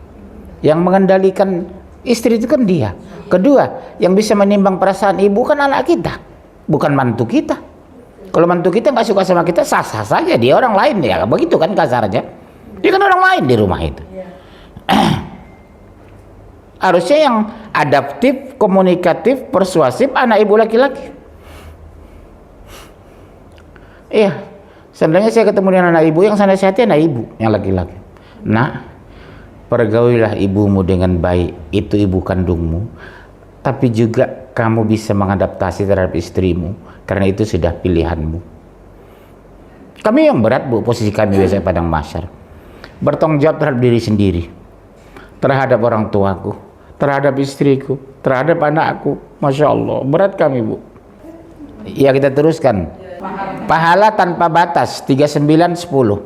Yang mengendalikan istri itu kan dia. Kedua, yang bisa menimbang perasaan ibu kan anak kita, bukan mantu kita. Kalau mantu kita nggak suka sama kita, sah-sah saja, dia orang lain ya, begitu kan kasarnya. Dia kan orang lain di rumah itu. Harusnya yang adaptif, komunikatif, persuasif anak ibu laki-laki. Iya, sebenarnya saya ketemu dengan anak ibu, yang saya nasihati anak ibu yang laki-laki. Nak, pergaulilah ibumu dengan baik, itu ibu kandungmu. Tapi juga kamu bisa mengadaptasi terhadap istrimu, karena itu sudah pilihanmu. Kami yang berat bu, posisi kami biasanya padang mahsyar. Bertanggung jawab terhadap diri sendiri, terhadap orang tuaku, terhadap istriku, terhadap anakku. Masya Allah, berat kami bu. Ya kita teruskan. Pahala tanpa batas 39:10.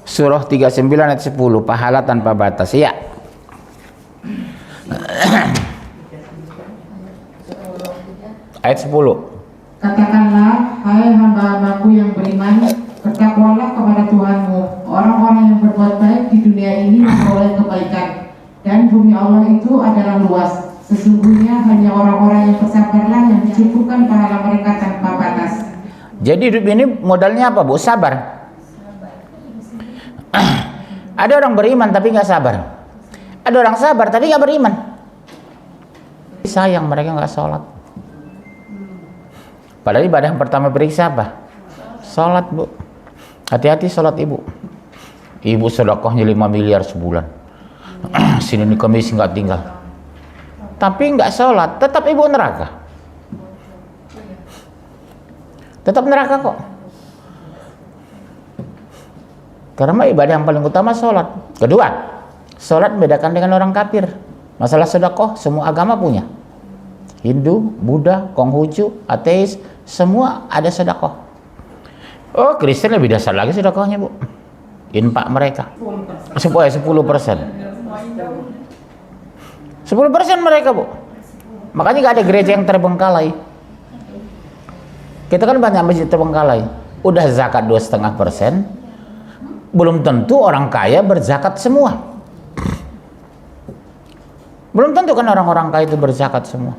Surah 39 ayat 10, pahala tanpa batas. Ya. Ayat 10. Katakanlah, hai hamba-hambaku yang beriman, bertakwalah kepada Tuhanmu. Orang-orang yang berbuat baik di dunia ini memperoleh kebaikan, dan bumi Allah itu adalah luas. Sesungguhnya hanya orang-orang yang bersabarlah yang dicukupkan pahala mereka tanpa batas. Jadi hidup ini modalnya apa bu? Sabar. Ada orang beriman tapi nggak sabar. Ada orang sabar tapi nggak beriman. Sayang mereka nggak sholat. Padahal ibadah yang pertama periksa apa? Sholat bu. Hati-hati sholat ibu. Ibu sedekahnya 5 miliar sebulan. Sini nih komisi nggak tinggal. Tapi nggak sholat, tetap ibu neraka. Tetap neraka kok. Karena ibadah yang paling utama sholat. Kedua, sholat membedakan dengan orang kafir. Masalah sedekah semua agama punya. Hindu, Buddha, Konghucu, ateis, semua ada sedekah. Oh, Kristen lebih dasar lagi sedekahnya bu. Infak mereka 10%. 10% mereka bu. Makanya gak ada gereja yang terbengkalai. Kita kan banyak masjid terbengkalai. Udah zakat 2,5%, belum tentu orang kaya berzakat semua. Belum tentu kan orang-orang kaya itu berzakat semua.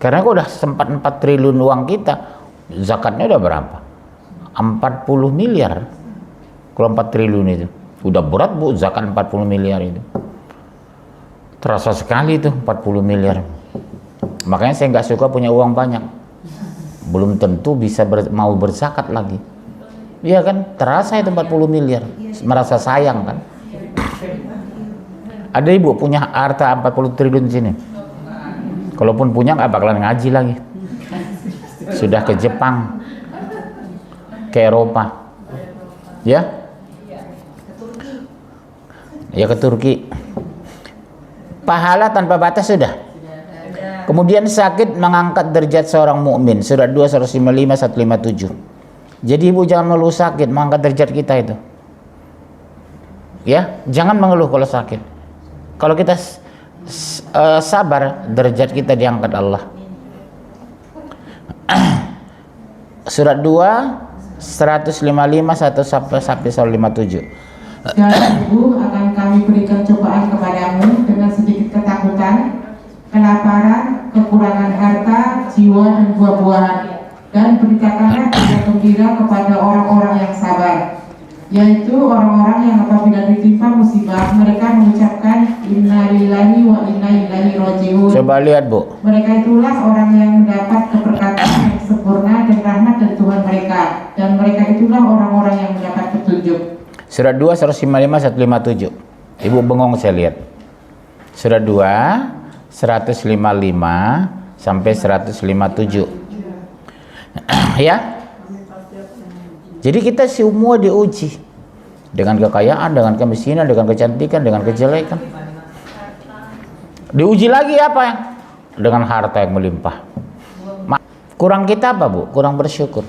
Karena udah sempat 4 triliun uang kita, zakatnya udah berapa? 40 miliar. Kalau 4 triliun itu udah berat bu, zakat 40 miliar itu. Terasa sekali itu 40 miliar. Makanya saya nggak suka punya uang banyak. Belum tentu bisa mau berzakat lagi. Iya kan? Terasa itu 40 miliar. Merasa sayang kan? Ada ibu punya harta 40 triliun di sini. Kalaupun punya nggak bakalan ngaji lagi. Sudah ke Jepang, ke Eropa, ya? Ya ke Turki. Pahala tanpa batas sudah. Kemudian sakit mengangkat derajat seorang mukmin. Surat 2 155 157. Jadi ibu jangan mengeluh sakit, mengangkat derajat kita itu. Ya, jangan mengeluh kalau sakit. Kalau kita sabar, derajat kita diangkat Allah. Surat 2 155 1 sampai 157. Dan ibu akan kami berikan cobaan kepadamu dengan sedikit ketakutan, kelaparan, kekurangan harta, jiwa dan buah-buahan. Dan beritakanlah kabar gembira kepada orang-orang yang sabar, yaitu orang-orang yang apabila ditimpa musibah mereka mengucapkan innalillahi wa inna ilaihi raji'un. Coba lihat bu. Mereka itulah orang yang mendapat keberkatan yang sempurna dan rahmat dari Tuhan mereka, dan mereka itulah orang-orang yang mendapat petunjuk. Surat 2 155 157. Ibu bengong saya lihat. Surat 2 155 sampai 157. Ya. Jadi kita semua diuji dengan kekayaan, dengan kemiskinan, dengan kecantikan, dengan kejelekan. Diuji lagi apa ya? Dengan harta yang melimpah. Kurang kita apa, Bu? Kurang bersyukur.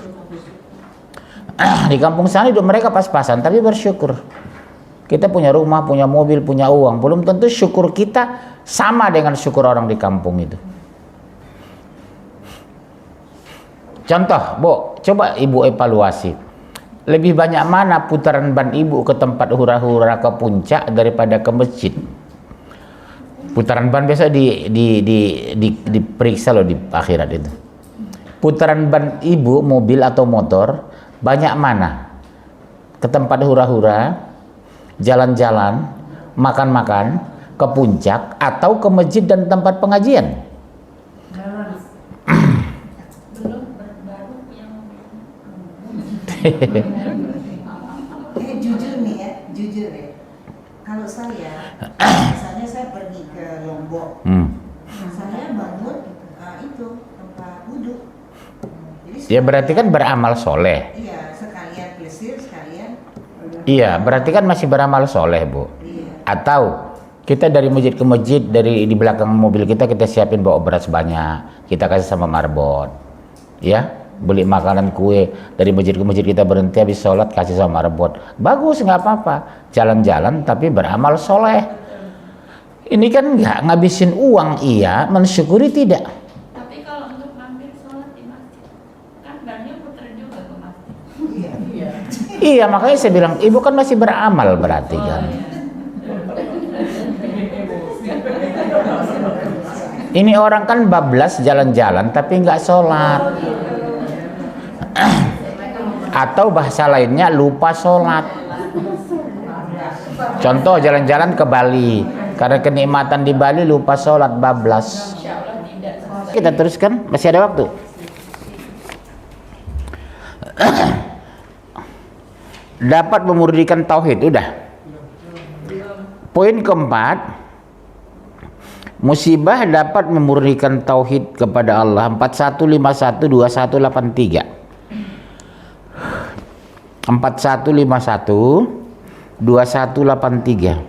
Di kampung sana hidup mereka pas-pasan, tapi bersyukur. Kita punya rumah, punya mobil, punya uang. Belum tentu syukur kita sama dengan syukur orang di kampung itu. Contoh, Bu, coba Ibu evaluasi. Lebih banyak mana putaran ban Ibu ke tempat hura-hura ke puncak daripada ke masjid? Putaran ban biasa diperiksa loh di akhirat itu. Putaran ban Ibu, mobil atau motor, banyak mana? Ke tempat hura-hura, jalan-jalan, makan-makan, ke puncak, atau ke masjid dan tempat pengajian? Jujur nih ya, jujur ya. Kalau saya, misalnya saya pergi ke Lombok, saya bangun itu tempat wudhu. Jadi Ya berarti kan beramal soleh. iya, sekalian plesir, sekalian. Iya, berarti kan masih beramal soleh, Bu. Iya. Atau kita dari masjid ke masjid, dari di belakang mobil kita siapin bawa beras banyak, kita kasih sama marbot, ya, beli makanan kue, dari masjid ke masjid kita berhenti habis sholat kasih sama marbot, bagus, nggak apa-apa, jalan-jalan tapi beramal soleh. Ini kan nggak ngabisin uang, iya, mensyukuri tidak. Tapi kalau untuk mampir sholat di masjid, kan bannya puter juga ke masjid. Iya, makanya saya bilang ibu kan masih beramal berarti kan. Ini orang kan bablas jalan-jalan tapi nggak sholat. Atau bahasa lainnya lupa sholat. Contoh jalan-jalan ke Bali, karena kenikmatan di Bali lupa sholat, bablas. Kita teruskan, masih ada waktu. Dapat memurnikan tauhid, udah. Poin keempat, musibah dapat memurnikan tauhid kepada Allah. 41512183. 41512183.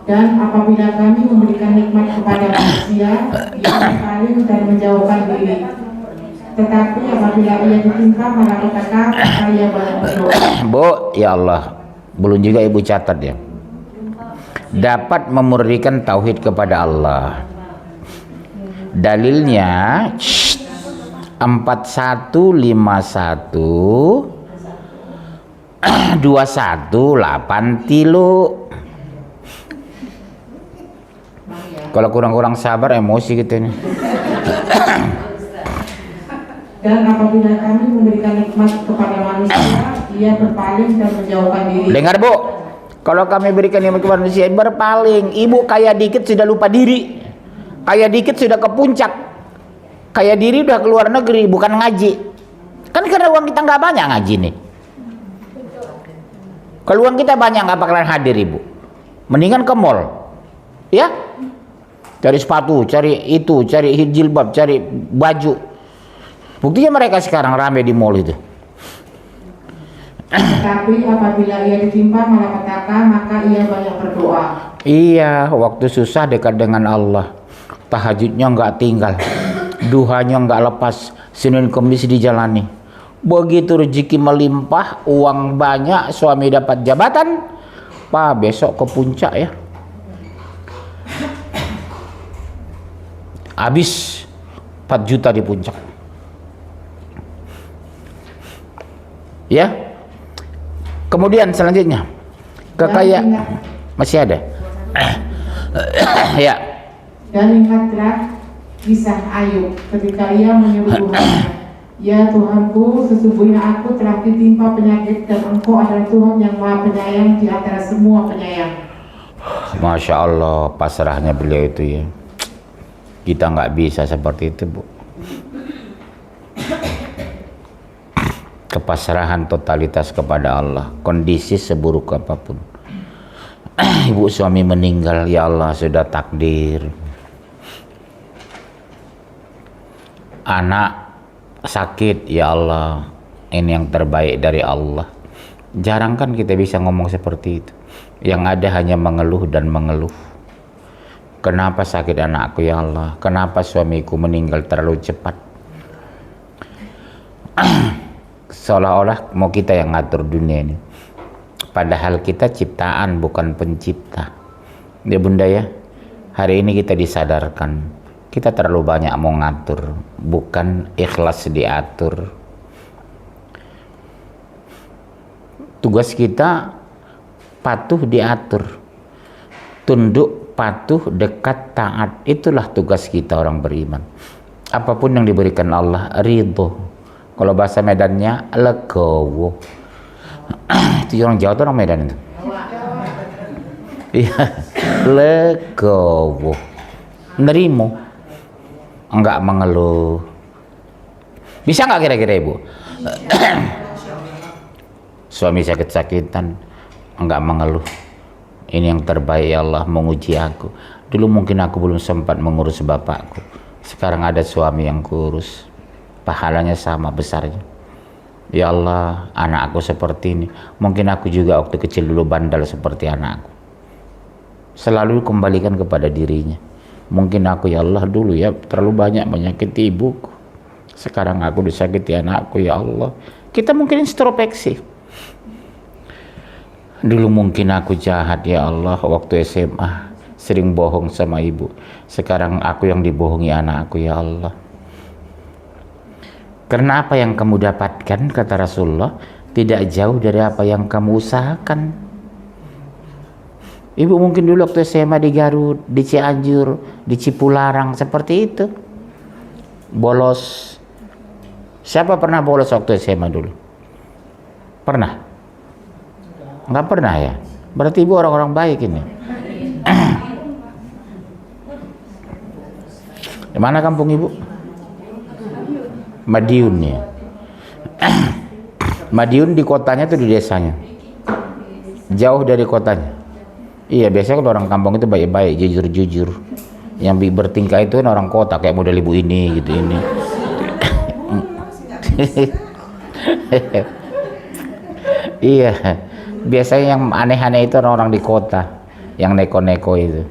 Dan apabila kami memberikan nikmat kepada manusia, ia berpaling dan menjauhkan diri. Tetapi apabila ia ditimpa malapetaka, maka ia banyak berdoa. Bu, ya Allah, belum juga ibu catat ya. Dapat memurnikan tauhid kepada Allah. Dalilnya 4151 2183. Kalau kurang-kurang sabar emosi gitu ini. Dan apabila kami memberikan nikmat kepada manusia, ia berpaling dan menjauhkan diri. Dengar, Bu, kalau kami berikan nikmat kepada manusia berpaling. Ibu kaya dikit sudah lupa diri, kaya dikit sudah ke puncak, kaya diri udah keluar negeri, bukan ngaji. Kan karena uang kita nggak banyak ngaji nih. Kalau uang kita banyak nggak bakalan hadir ibu. Mendingan ke mall, ya, cari sepatu, cari itu, cari jilbab, cari baju. Buktinya mereka sekarang rame di mall itu. Tetapi apabila ia ditimpa malapetaka, maka ia banyak berdoa. Iya, waktu susah dekat dengan Allah. Tahajudnya nggak tinggal, duhanya nggak lepas, Senin Kamis dijalani. Begitu rezeki melimpah, uang banyak, suami dapat jabatan, Pak besok ke puncak ya. Habis 4 juta di puncak. Ya. Kemudian selanjutnya kekayaan masih ada. Ya. Dan ingatlah kisah Ayub ketika ia menyuruh Tuhan, ya Tuhanku, sesungguhnya aku telah ditimpa penyakit dan Engkau adalah Tuhan yang Maha Penyayang di antara semua penyayang. Masya Allah, pasrahnya beliau itu ya. Kita nggak bisa seperti itu, Bu. Kepasrahan totalitas kepada Allah, kondisi seburuk apapun. Ibu suami meninggal, ya Allah sudah takdir. Anak sakit, ya Allah ini yang terbaik dari Allah. Jarang kan kita bisa ngomong seperti itu. Yang ada hanya mengeluh dan mengeluh. Kenapa sakit anakku ya Allah? Kenapa suamiku meninggal terlalu cepat? Seolah-olah mau kita yang ngatur dunia ini. Padahal kita ciptaan, bukan pencipta. Ya bunda ya, hari ini kita disadarkan. Kita terlalu banyak mau ngatur, bukan ikhlas diatur. Tugas kita patuh diatur, tunduk, patuh, dekat, taat. Itulah tugas kita orang beriman. Apapun yang diberikan Allah, ridho. Kalau bahasa Medannya legowo. Itu orang Jawa tuh orang Medan itu. Iya, legowo. Nerimo, enggak mengeluh. Bisa nggak kira-kira ibu? Suami sakit-sakitan, enggak mengeluh. Ini yang terbaik ya Allah, menguji aku. Dulu mungkin aku belum sempat mengurus bapakku. Sekarang ada suami yang kurus. Pahalanya sama besarnya. Ya Allah, anak aku seperti ini. Mungkin aku juga waktu kecil dulu bandel seperti anakku. Selalu kembalikan kepada dirinya. Mungkin aku ya Allah dulu ya terlalu banyak menyakiti ibuku. Sekarang aku disakiti anakku ya Allah. Kita mungkin introspeksi. Dulu mungkin aku jahat ya Allah waktu SMA, sering bohong sama ibu. Sekarang aku yang dibohongi anakku ya Allah. Karena apa yang kamu dapatkan, kata Rasulullah, tidak jauh dari apa yang kamu usahakan. Ibu mungkin dulu waktu SMA di Garut, di Cianjur, di Cipularang, seperti itu. Bolos. Siapa pernah bolos waktu SMA dulu? Pernah? Nggak pernah ya? Berarti ibu orang-orang baik ini. Di mana kampung ibu? Madiun ya. Madiun di kotanya tuh di desanya. Jauh dari kotanya. Iya, biasanya kalau orang kampung itu baik-baik, jujur-jujur. Yang bertingkah itu kan orang kota kayak model ibu ini gitu ini. Iya. Biasanya yang aneh-aneh itu orang-orang di kota, yang neko-neko itu.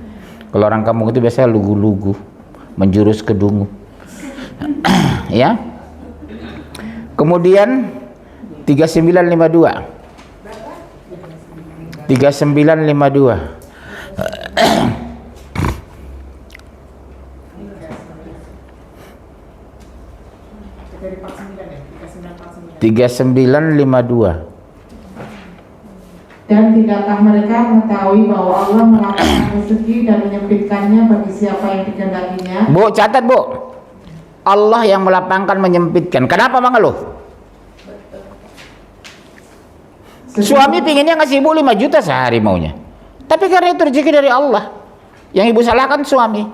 Kalau orang kampung itu biasanya lugu-lugu, menjurus ke dungu. Ya. Kemudian 3952. 3952. 3952. Dan tidakkah mereka mengetahui bahwa Allah melapangkan rezeki dan menyempitkannya bagi siapa yang dikehendakinya? Bu, catat bu. Allah yang melapangkan, menyempitkan. Kenapa mengeluh? Suami pinginnya ngasih ibu 5 juta sehari maunya. Tapi karena itu rezeki dari Allah. Yang ibu salahkan suami.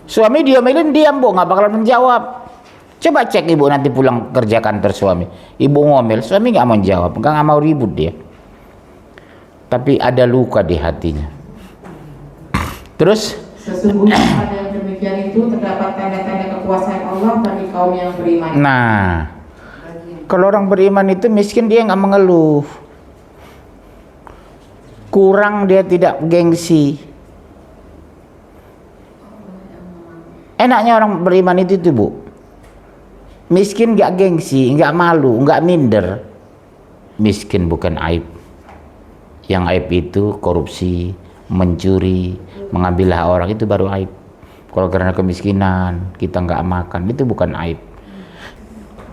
Suami diomelin diam bu, nggak bakal menjawab. Coba cek ibu nanti pulang kerja kantor suami. Ibu ngomel, suami nggak mau jawab, nggak mau ribut dia. Tapi ada luka di hatinya. Terus? Sesungguhnya pada yang demikian itu terdapat tanda-tanda kekuasaan Allah bagi kaum yang beriman. Nah, kalau orang beriman itu miskin dia nggak mengeluh. Kurang dia tidak gengsi. Enaknya orang beriman itu tuh bu. Miskin gak gengsi, gak malu, gak minder. Miskin bukan aib. Yang aib itu korupsi, mencuri, mengambil hak orang, itu baru aib. Kalau karena kemiskinan kita gak makan, itu bukan aib.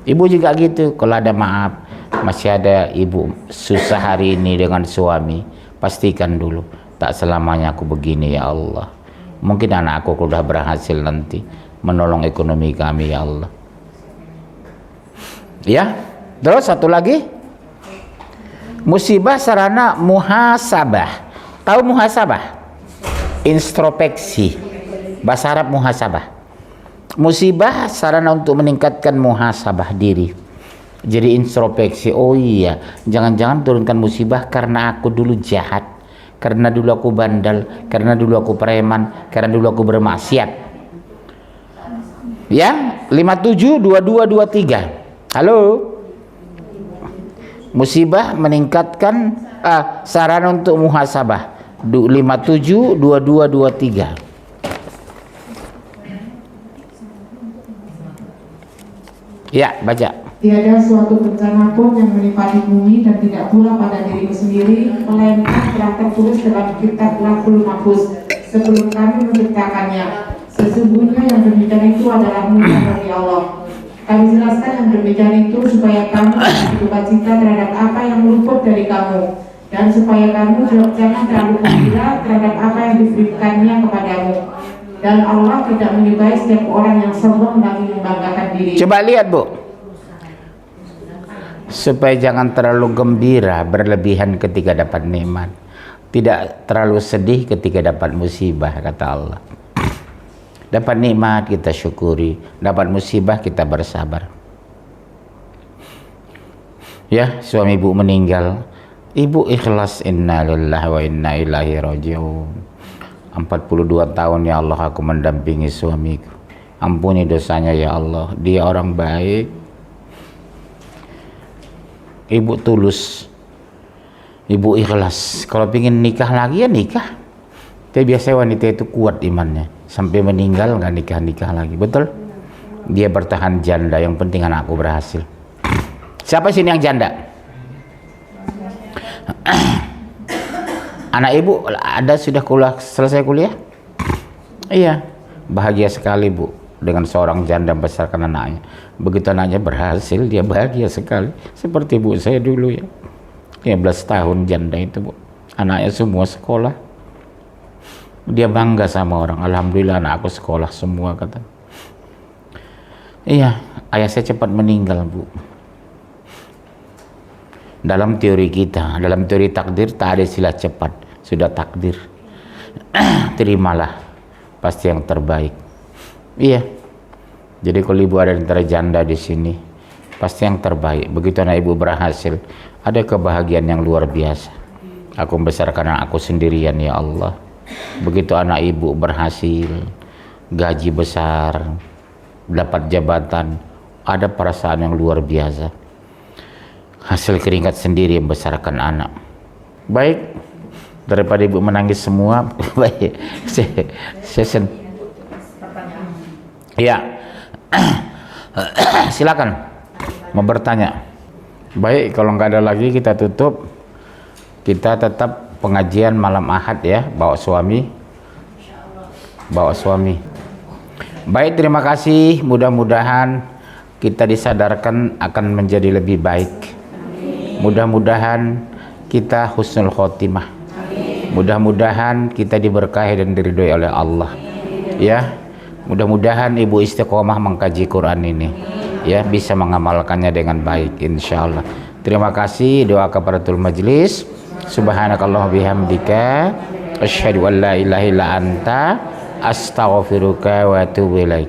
Ibu juga gitu. Kalau ada maaf, masih ada ibu susah hari ini dengan suami, pastikan dulu, tak selamanya aku begini ya Allah. Mungkin anak aku udah berhasil nanti menolong ekonomi kami ya Allah. Ya, terus satu lagi, musibah sarana muhasabah. Tahu muhasabah? Introspeksi. Bahasa Arab muhasabah. Musibah sarana untuk meningkatkan muhasabah diri. Jadi introspeksi. Oh iya, jangan-jangan turunkan musibah karena aku dulu jahat, karena dulu aku bandel, karena dulu aku preman, karena dulu aku bermaksiat. Ya, 572223. Halo. Musibah meningkatkan saran untuk muhasabah. 572223. Ya, baca. Tiada suatu bencana pun yang menimpa di bumi dan tidak pula pada dirimu sendiri, melainkan telah tertulis dalam kitab Lauhul Mahfuz sebelum kami menciptakannya. Sesungguhnya yang demikian itu adalah mudah bagi Allah. Kami jelaskan yang demikian itu supaya kamu berduka cita terhadap apa yang luput dari kamu, dan supaya kamu jangan terlalu gembira terhadap apa yang diberikannya kepadamu. Dan Allah tidak menyukai setiap orang yang sombong dan membanggakan diri. Coba lihat, Bu. Supaya jangan terlalu gembira berlebihan ketika dapat nikmat, tidak terlalu sedih ketika dapat musibah, kata Allah. Dapat nikmat kita syukuri, dapat musibah kita bersabar. Ya, suami ibu meninggal, ibu ikhlas, inna lillahi wa inna ilaihi raji'un. 42 tahun ya Allah aku mendampingi suamiku, ampuni dosanya ya Allah, dia orang baik. Ibu tulus, ibu ikhlas. Kalau pingin nikah lagi ya nikah. Tapi biasanya wanita itu kuat imannya, sampai meninggal nggak nikah lagi. Betul? Dia bertahan janda, yang penting anakku berhasil. Siapa sini yang janda? Anak ibu ada sudah selesai kuliah? Iya, bahagia sekali Bu dengan seorang janda membesarkan anaknya. Begitu anaknya berhasil, dia bahagia sekali. Seperti ibu saya dulu ya, 15 tahun janda itu Bu, anaknya semua sekolah. Dia bangga sama orang, alhamdulillah anak aku sekolah semua, kata. Iya, ayah saya cepat meninggal Bu. Dalam teori kita, dalam teori takdir tak ada istilah cepat, sudah takdir. Terimalah, pasti yang terbaik. Iya. Jadi kalau ibu ada antara janda di sini, pasti yang terbaik. Begitu anak ibu berhasil, ada kebahagiaan yang luar biasa. Aku membesarkan anak aku sendirian ya Allah. Begitu anak ibu berhasil, gaji besar, dapat jabatan, ada perasaan yang luar biasa. Hasil keringat sendiri membesarkan anak. Baik, daripada ibu menangis semua, baik, saya ya, silakan mau bertanya. Baik, kalau nggak ada lagi kita tutup. Kita tetap pengajian malam Ahad ya, bawa suami. Baik, terima kasih. Mudah-mudahan kita disadarkan akan menjadi lebih baik. Mudah-mudahan kita husnul khotimah. Mudah-mudahan kita diberkahi dan diridhoi oleh Allah. Ya, mudah-mudahan ibu istiqomah mengkaji Quran ini, ya, bisa mengamalkannya dengan baik insyaallah. Terima kasih, doa kafaratul majlis. Subhanakallah bihamdika asyhadu an la ilaha illa anta astaghfiruka wa atubu ilaik.